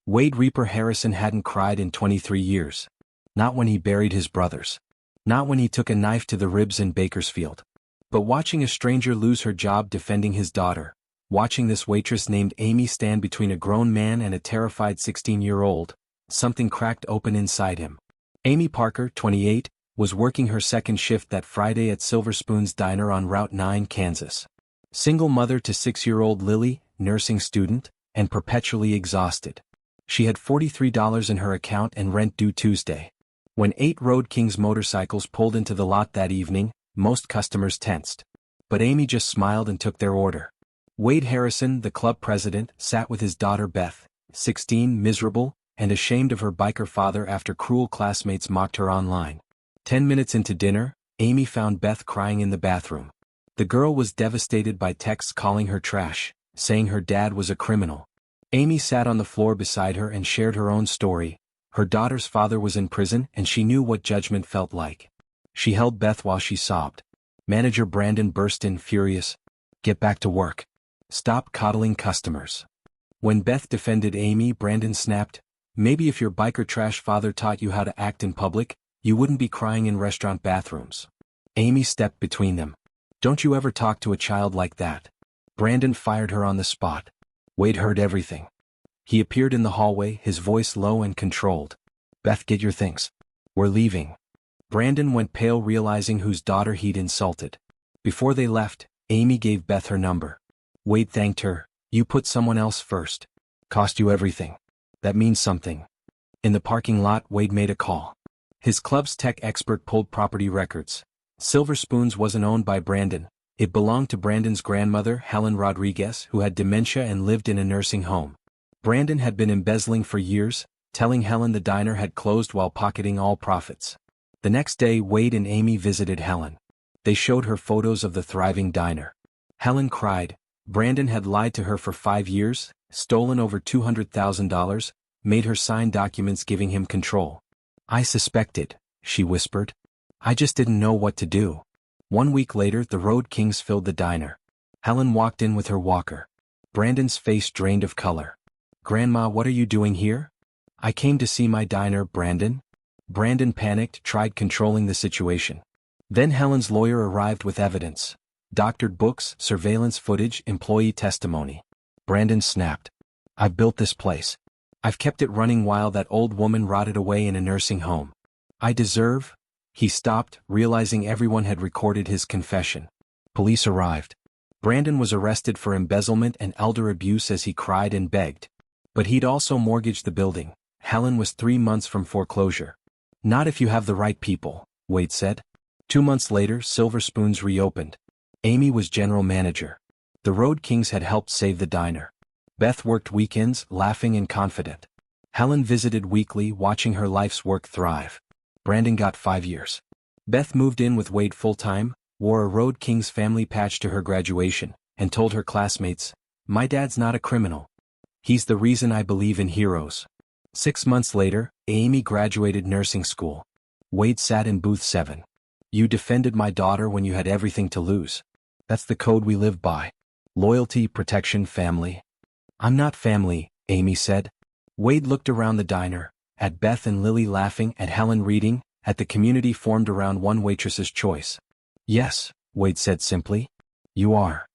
Wade Reaper Harrison hadn't cried in 23 years. Not when he buried his brothers. Not when he took a knife to the ribs in Bakersfield. But watching a stranger lose her job defending his daughter, watching this waitress named Amy stand between a grown man and a terrified 16-year-old, something cracked open inside him. Amy Parker, 28, was working her second shift that Friday at Silver Spoon's Diner on Route 9, Kansas. Single mother to 6-year-old Lily, nursing student, and perpetually exhausted. She had $43 in her account and rent due Tuesday. When 8 Road Kings motorcycles pulled into the lot that evening, most customers tensed. But Amy just smiled and took their order. Wade Harrison, the club president, sat with his daughter Beth, 16, miserable, and ashamed of her biker father after cruel classmates mocked her online. 10 minutes into dinner, Amy found Beth crying in the bathroom. The girl was devastated by texts calling her trash, saying her dad was a criminal. Amy sat on the floor beside her and shared her own story. Her daughter's father was in prison and she knew what judgment felt like. She held Beth while she sobbed. Manager Brandon burst in furious. "Get back to work. Stop coddling customers." When Beth defended Amy, Brandon snapped, "Maybe if your biker trash father taught you how to act in public, you wouldn't be crying in restaurant bathrooms." Amy stepped between them. "Don't you ever talk to a child like that." Brandon fired her on the spot. Wade heard everything. He appeared in the hallway, his voice low and controlled. "Beth, get your things. We're leaving." Brandon went pale, realizing whose daughter he'd insulted. Before they left, Amy gave Beth her number. Wade thanked her. "You put someone else first. Cost you everything. That means something." In the parking lot, Wade made a call. His club's tech expert pulled property records. Silver Spoons wasn't owned by Brandon. It belonged to Brandon's grandmother, Helen Rodriguez, who had dementia and lived in a nursing home. Brandon had been embezzling for years, telling Helen the diner had closed while pocketing all profits. The next day, Wade and Amy visited Helen. They showed her photos of the thriving diner. Helen cried. Brandon had lied to her for 5 years, stolen over $200,000, made her sign documents giving him control. "I suspected," she whispered. "I just didn't know what to do." 1 week later, the Road Kings filled the diner. Helen walked in with her walker. Brandon's face drained of color. "Grandma, what are you doing here?" "I came to see my diner, Brandon." Brandon panicked, tried controlling the situation. Then Helen's lawyer arrived with evidence. Doctored books, surveillance footage, employee testimony. Brandon snapped. "I've built this place. I've kept it running while that old woman rotted away in a nursing home. I deserve—" He stopped, realizing everyone had recorded his confession. Police arrived. Brandon was arrested for embezzlement and elder abuse as he cried and begged. But he'd also mortgaged the building. Helen was 3 months from foreclosure. "Not if you have the right people," Wade said. 2 months later, Silver Spoons reopened. Amy was general manager. The Road Kings had helped save the diner. Beth worked weekends, laughing and confident. Helen visited weekly, watching her life's work thrive. Brandon got 5 years. Beth moved in with Wade full-time, wore a Road Kings family patch to her graduation, and told her classmates, "My dad's not a criminal. He's the reason I believe in heroes." 6 months later, Amy graduated nursing school. Wade sat in booth 7. "You defended my daughter when you had everything to lose. That's the code we live by. Loyalty, protection, family." "I'm not family," Amy said. Wade looked around the diner, at Beth and Lily laughing, at Helen reading, at the community formed around one waitress's choice. "Yes," Wade said simply. "You are."